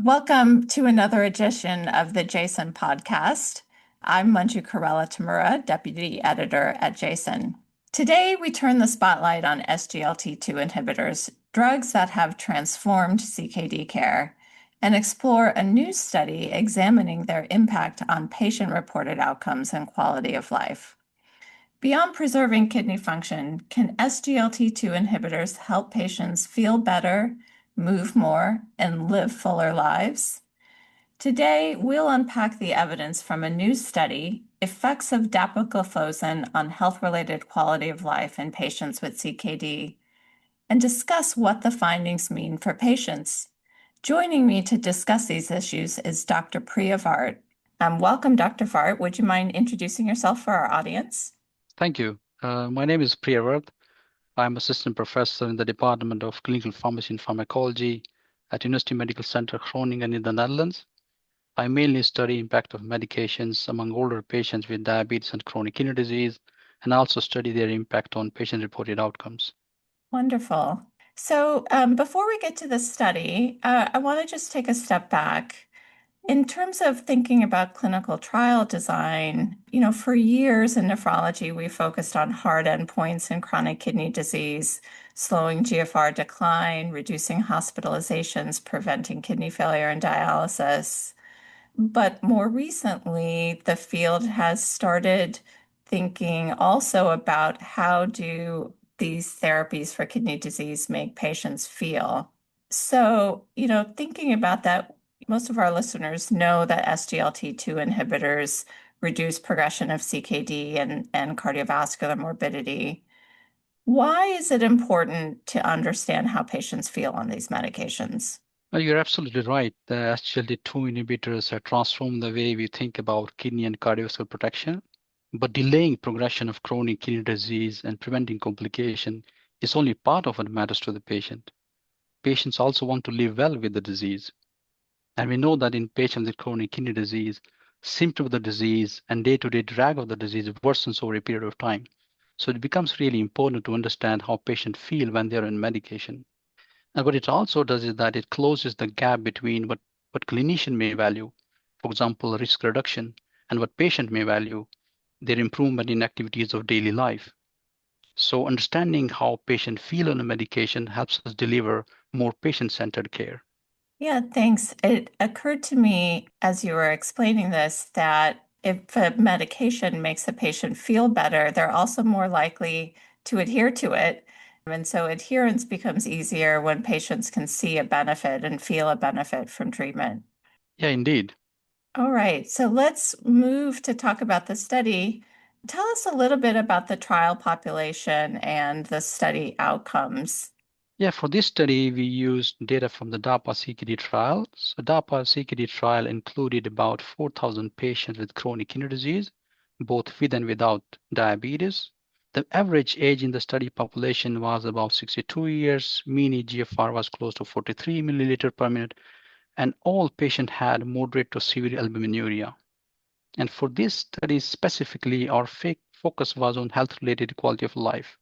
Welcome to another edition of the JASN podcast. I'm Kurella, Tamura, Deputy Editor at JASN. Today, we turn the spotlight on SGLT2 inhibitors, drugs that have transformed CKD care, and explore a new study examining their impact on patient-reported outcomes and quality of life. Beyond preserving kidney function, can SGLT2 inhibitors help patients feel better, move more, and live fuller lives? Today, we'll unpack the evidence from a new study, Effects of Dapagliflozin on Health-Related Quality of Life in Patients with CKD, and discuss what the findings mean for patients. Joining me to discuss these issues is Dr. Priya Vart. Welcome, Dr. Vart. Would you mind introducing yourself for our audience? Thank you. My name is Priya Vart. I'm assistant professor in the Department of Clinical Pharmacy and Pharmacology at University Medical Center Groningen in the Netherlands. I mainly study impact of medications among older patients with diabetes and chronic kidney disease, and also study their impact on patient-reported outcomes. Wonderful. So before we get to the study, I want to just take a step back. In terms of thinking about clinical trial design, for years in nephrology, we focused on hard endpoints in chronic kidney disease, slowing GFR decline, reducing hospitalizations, preventing kidney failure and dialysis. But more recently, the field has started thinking also about how do these therapies for kidney disease make patients feel. So, thinking about that, most of our listeners know that SGLT2 inhibitors reduce progression of CKD and cardiovascular morbidity. Why is it important to understand how patients feel on these medications? You're absolutely right. The SGLT2 inhibitors have transformed the way we think about kidney and cardiovascular protection. But delaying progression of chronic kidney disease and preventing complication is only part of what matters to the patient. Patients also want to live well with the disease. And we know that in patients with chronic kidney disease, symptoms of the disease and day-to-day drag of the disease worsens over a period of time. So it becomes really important to understand how patients feel when they're on medication. And what it also does is that it closes the gap between what clinician may value, for example, risk reduction, and what patient may value, their improvement in activities of daily life. So understanding how patients feel on a medication helps us deliver more patient-centered care. Yeah, thanks. It occurred to me as you were explaining this that if a medication makes a patient feel better, they're also more likely to adhere to it. And so adherence becomes easier when patients can see a benefit and feel a benefit from treatment. Yeah, indeed. All right, so let's move to talk about the study. Tell us a little bit about the trial population and the study outcomes. Yeah, for this study, we used data from the DAPA CKD trial. So DAPA CKD trial included about 4,000 patients with chronic kidney disease, both with and without diabetes. The average age in the study population was about 62 years. Mean eGFR was close to 43 milliliter per minute, and all patients had moderate to severe albuminuria. And for this study specifically, our focus was on health-related quality of life,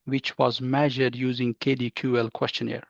which was measured using KDQL questionnaire.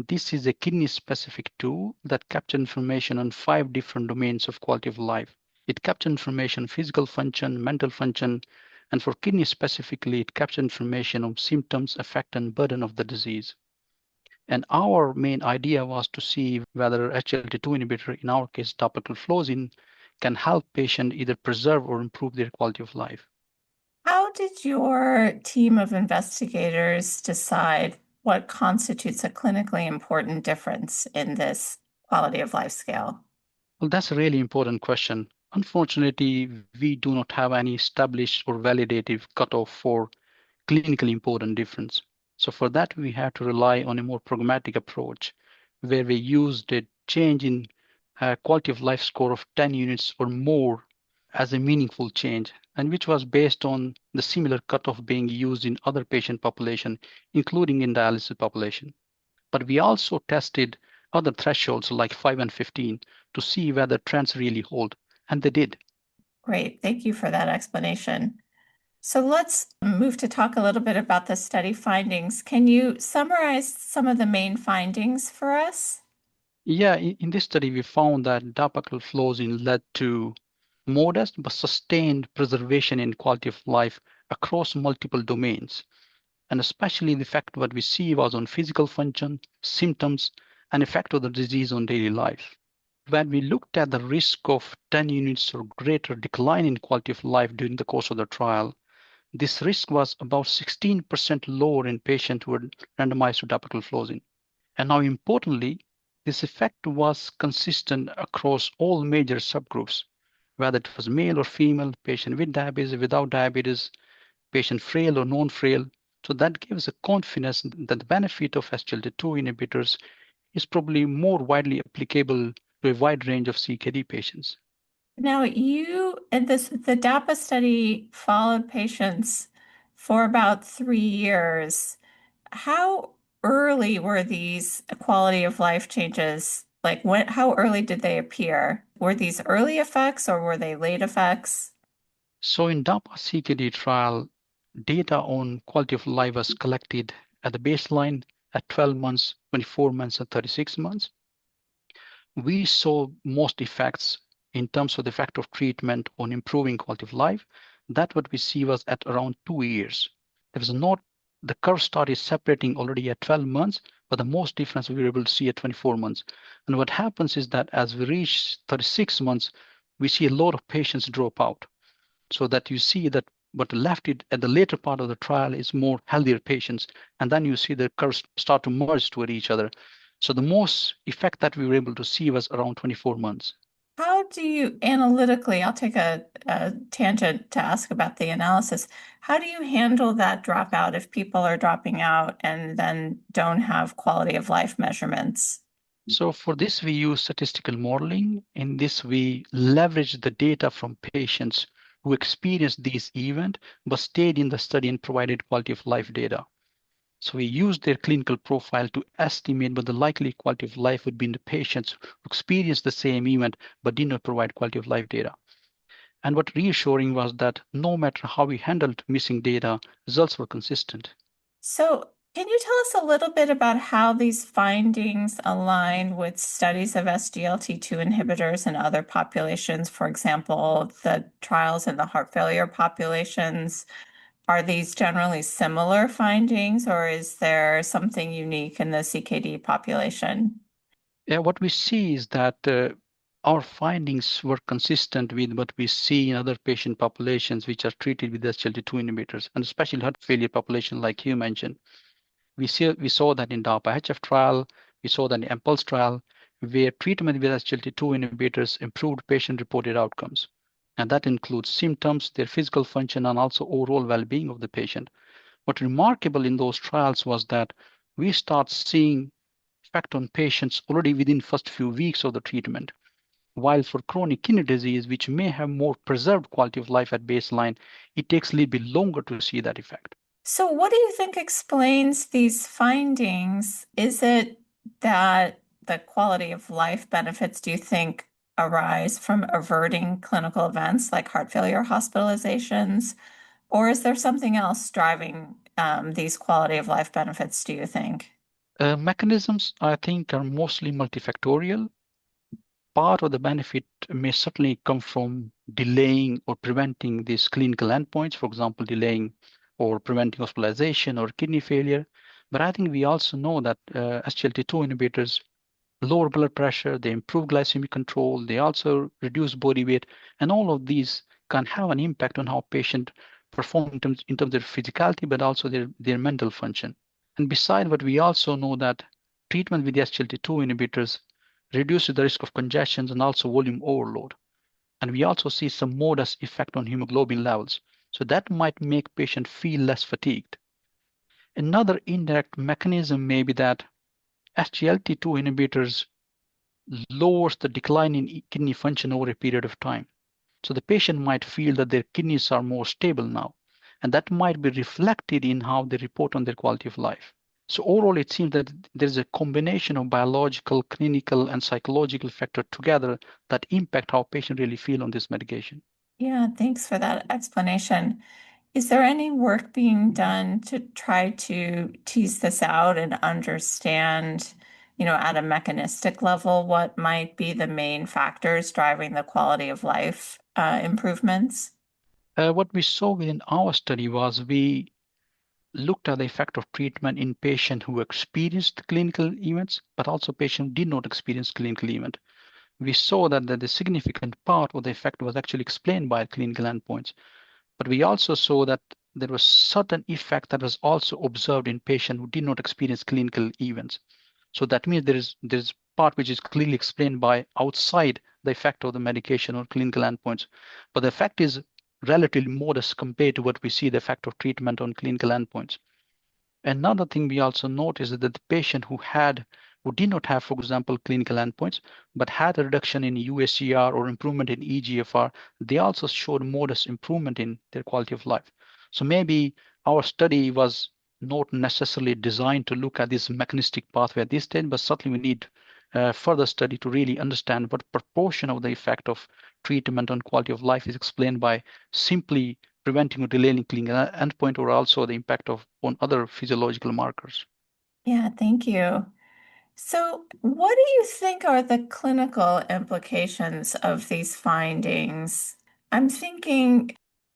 This is a kidney-specific tool that captures information on 5 different domains of quality of life. It captures information on physical function, mental function, and for kidney specifically, it captures information on symptoms, effect, and burden of the disease. And our main idea was to see whether HLT2 inhibitor, in our case, dapagliflozin, can help patients either preserve or improve their quality of life. How did your team of investigators decide what constitutes a clinically important difference in this quality of life scale? Well, that's a really important question. Unfortunately, we do not have any established or validated cutoff for clinically important difference. So for that, we had to rely on a more pragmatic approach where we used a change in quality of life score of 10 units or more as a meaningful change, and which was based on the similar cutoff being used in other patient population, including in dialysis population. But we also tested other thresholds like 5 and 15 to see whether trends really hold, and they did. Great, thank you for that explanation. So let's move to talk a little bit about the study findings. Can you summarize some of the main findings for us? Yeah, in this study, we found that dapagliflozin led to modest but sustained preservation in quality of life across multiple domains. And especially the effect what we see was on physical function, symptoms, and effect of the disease on daily life. When we looked at the risk of 10 units or greater decline in quality of life during the course of the trial, this risk was about 16% lower in patients who were randomized to dapagliflozin. And now importantly, this effect was consistent across all major subgroups, whether it was male or female, patient with diabetes, without diabetes, patient frail or non-frail. So that gives a confidence that the benefit of SGLT2 inhibitors is probably more widely applicable to a wide range of CKD patients. Now, the DAPA study followed patients for about 3 years. How early were these quality of life changes? How early did they appear? Were these early effects or were they late effects? So in DAPA CKD trial, data on quality of life was collected at the baseline at 12 months, 24 months, and 36 months. We saw most effects in terms of the effect of treatment on improving quality of life. That what we see was at around 2 years. There was not, the curve started separating already at 12 months, but the most difference we were able to see at 24 months. And what happens is that as we reach 36 months, we see a lot of patients drop out. So that you see that what left it at the later part of the trial is more healthier patients. And then you see the curves start to merge toward each other. So the most effect that we were able to see was around 24 months. How do you analytically, I'll take a tangent to ask about the analysis. How do you handle that dropout if people are dropping out and then don't have quality of life measurements? So for this, we use statistical modeling. In this, we leverage the data from patients who experienced these events but stayed in the study and provided quality of life data. So we use their clinical profile to estimate what the likely quality of life would be in the patients who experienced the same event but did not provide quality of life data. And what reassuring was that no matter how we handled missing data, results were consistent. So, can you tell us a little bit about how these findings align with studies of SGLT2 inhibitors in other populations? For example, the trials in the heart failure populations. Are these generally similar findings, or is there something unique in the CKD population? Yeah, what we see is that our findings were consistent with what we see in other patient populations which are treated with SGLT2 inhibitors, and especially heart failure population, like you mentioned. We saw that in DAPA-HF trial, we saw that in Impulse trial, where treatment with SGLT2 inhibitors improved patient-reported outcomes. And that includes symptoms, their physical function, and also overall well-being of the patient. What remarkable in those trials was that we start seeing effect on patients already within first few weeks of the treatment. While for chronic kidney disease, which may have more preserved quality of life at baseline, it takes a little bit longer to see that effect. So, what do you think explains these findings? Is it that the quality of life benefits, do you think, arise from averting clinical events like heart failure hospitalizations? Or is there something else driving these quality of life benefits, do you think? Mechanisms, I think, are mostly multifactorial. Part of the benefit may certainly come from delaying or preventing these clinical endpoints, for example, delaying or preventing hospitalization or kidney failure. But I think we also know that SGLT2 inhibitors lower blood pressure, they improve glycemic control, they also reduce body weight, and all of these can have an impact on how patient perform in terms of their physicality, but also their mental function. And beside what we also know that treatment with the SGLT2 inhibitors reduces the risk of congestions and also volume overload. And we also see some modest effect on hemoglobin levels. So that might make patient feel less fatigued. Another indirect mechanism may be that SGLT2 inhibitors lowers the decline in kidney function over a period of time. So the patient might feel that their kidneys are more stable now, and that might be reflected in how they report on their quality of life. So overall, it seems that there's a combination of biological, clinical, and psychological factors together that impact how patients really feel on this medication. Yeah, thanks for that explanation. Is there any work being done to try to tease this out and understand at a mechanistic level, what might be the main factors driving the quality of life improvements? What we saw within our study was we looked at the effect of treatment in patients who experienced clinical events, but also patients who did not experience clinical event. We saw that the significant part of the effect was actually explained by clinical endpoints. But we also saw that there was certain effect that was also observed in patients who did not experience clinical events. So that means there is part which is clearly explained by outside the effect of the medication or clinical endpoints. But the effect is relatively modest compared to what we see the effect of treatment on clinical endpoints. Another thing we also noticed is that the patient who did not have, for example, clinical endpoints, but had a reduction in USCR or improvement in EGFR, they also showed modest improvement in their quality of life. So maybe our study was not necessarily designed to look at this mechanistic pathway at this stage, but certainly we need further study to really understand what proportion of the effect of treatment on quality of life is explained by simply preventing or delaying clinical endpoint, or also the impact of on other physiological markers. Yeah, thank you. So, what do you think are the clinical implications of these findings? I'm thinking,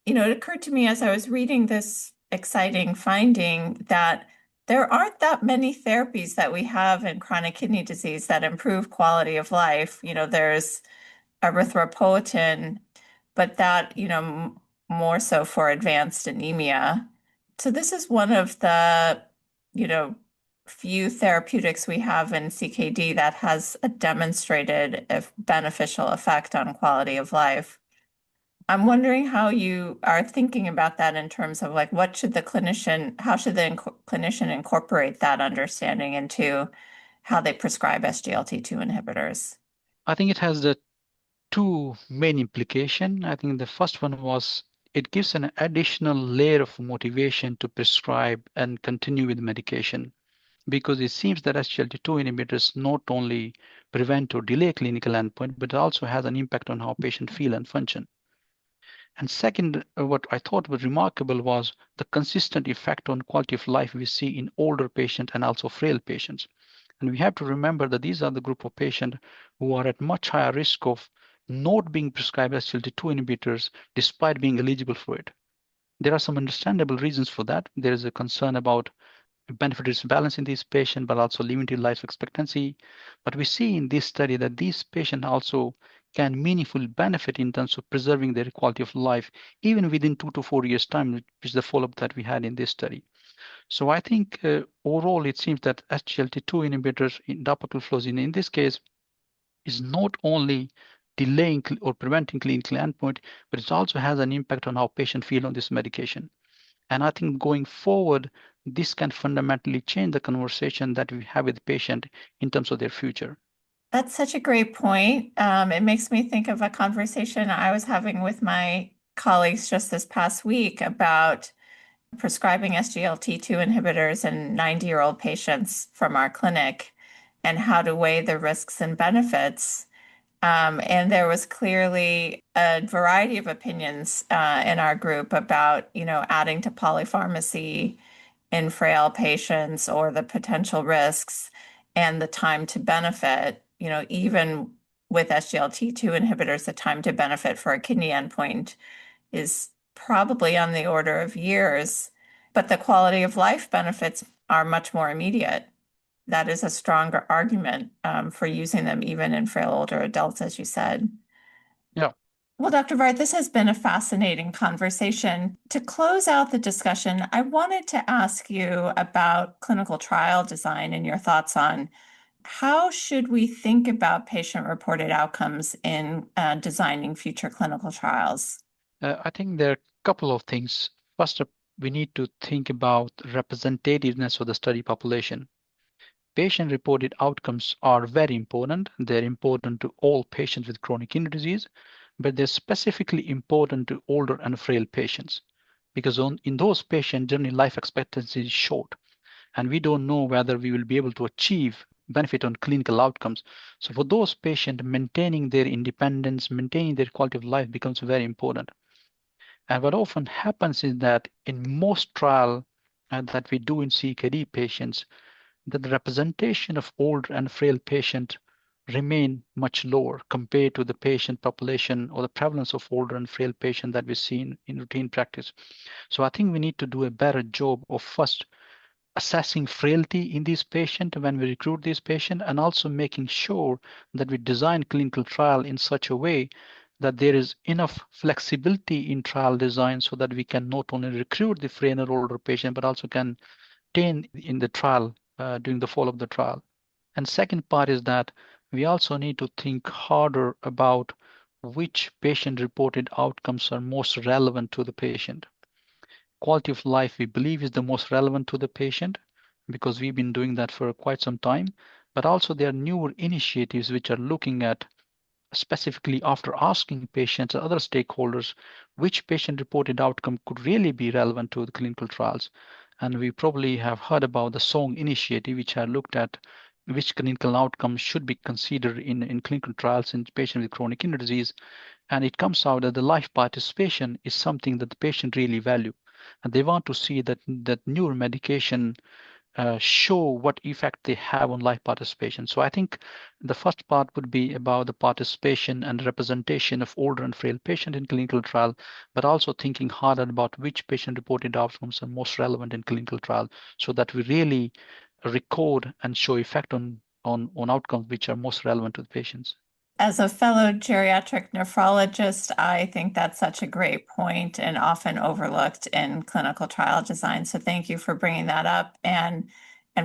it occurred to me as I was reading this exciting finding that there aren't that many therapies that we have in chronic kidney disease that improve quality of life. There's erythropoietin, but that, more so for advanced anemia. So this is one of the, you know, few therapeutics we have in CKD that has a demonstrated beneficial effect on quality of life. I'm wondering how you are thinking about that in terms of like how should the clinician incorporate that understanding into how they prescribe SGLT2 inhibitors? I think it has the two main implications. I think the first one was it gives an additional layer of motivation to prescribe and continue with medication, because it seems that SGLT2 inhibitors not only prevent or delay clinical endpoint, but also has an impact on how patients feel and function. And second, what I thought was remarkable was the consistent effect on quality of life we see in older patients and also frail patients. And we have to remember that these are the group of patients who are at much higher risk of not being prescribed SGLT2 inhibitors despite being eligible for it. There are some understandable reasons for that. There is a concern about benefit risk balance in these patients, but also limited life expectancy. But we see in this study that these patients also can meaningfully benefit in terms of preserving their quality of life, even within 2 to 4 years' time, which is the follow-up that we had in this study. So I think overall, it seems that SGLT2 inhibitors in dapagliflozin in this case is not only delaying or preventing clinical endpoint, but it also has an impact on how patients feel on this medication. And I think going forward, this can fundamentally change the conversation that we have with the patient in terms of their future. That's such a great point. It makes me think of a conversation I was having with my colleagues just this past week about prescribing SGLT2 inhibitors in 90-year-old patients from our clinic and how to weigh the risks and benefits. And there was clearly a variety of opinions in our group about, adding to polypharmacy in frail patients or the potential risks and the time to benefit. Even with SGLT2 inhibitors, the time to benefit for a kidney endpoint is probably on the order of years, but the quality of life benefits are much more immediate. That is a stronger argument for using them even in frail older adults, as you said. Yeah, Well, Dr. Vart, this has been a fascinating conversation. To close out the discussion, I wanted to ask you about clinical trial design and your thoughts on how should we think about patient-reported outcomes in designing future clinical trials? I think there are a couple of things. First up, we need to think about representativeness of the study population. Patient-reported outcomes are very important. They're important to all patients with chronic kidney disease, but they're specifically important to older and frail patients because in those patients, generally life expectancy is short, and we don't know whether we will be able to achieve benefit on clinical outcomes. So for those patients, maintaining their independence, maintaining their quality of life becomes very important. And what often happens is that in most trial that we do in CKD patients, that the representation of older and frail patients remain much lower compared to the patient population or the prevalence of older and frail patients that we see in routine practice. So I think we need to do a better job of first assessing frailty in these patients when we recruit these patients, and also making sure that we design clinical trial in such a way that there is enough flexibility in trial design so that we can not only recruit the frail or older patient, but also can retain in the trial during the fall of the trial. And second part is that we also need to think harder about which patient-reported outcomes are most relevant to the patient. Quality of life, we believe, is the most relevant to the patient because we've been doing that for quite some time. But also there are newer initiatives which are looking at specifically after asking patients and other stakeholders which patient-reported outcome could really be relevant to the clinical trials. And we probably have heard about the SONG initiative, which had looked at which clinical outcomes should be considered in clinical trials in patients with chronic kidney disease. And it comes out that the life participation is something that the patient really value. And they want to see that newer medication show what effect they have on life participation. So I think the first part would be about the participation and representation of older and frail patients in clinical trial, but also thinking harder about which patient-reported outcomes are most relevant in clinical trial, so that we really record and show effect on outcomes which are most relevant to the patients. As a fellow geriatric nephrologist, I think that's such a great point and often overlooked in clinical trial design. So thank you for bringing that up and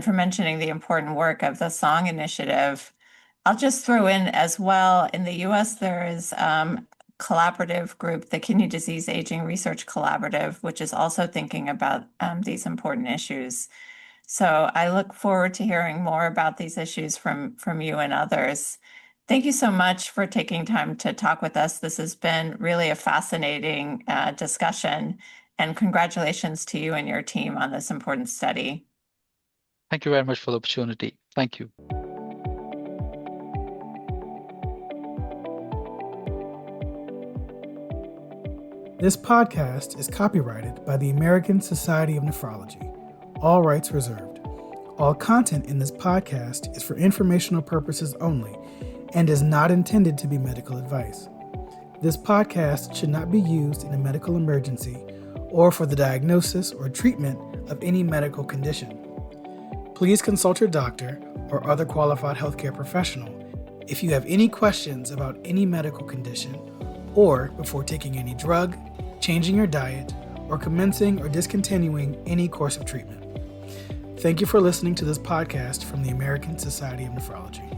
for mentioning the important work of the SONG initiative. I'll just throw in as well, in the US, there is collaborative group, the Kidney Disease Aging Research Collaborative, which is also thinking about these important issues. So I look forward to hearing more about these issues from you and others. Thank you so much for taking time to talk with us. This has been really a fascinating discussion, and congratulations to you and your team on this important study. Thank you very much for the opportunity. Thank you. This podcast is copyrighted by the American Society of Nephrology. All rights reserved. All content in this podcast is for informational purposes only and is not intended to be medical advice. This podcast should not be used in a medical emergency or for the diagnosis or treatment of any medical condition. Please consult your doctor or other qualified healthcare professional if you have any questions about any medical condition or before taking any drug, changing your diet, or commencing or discontinuing any course of treatment. Thank you for listening to this podcast from the American Society of Nephrology.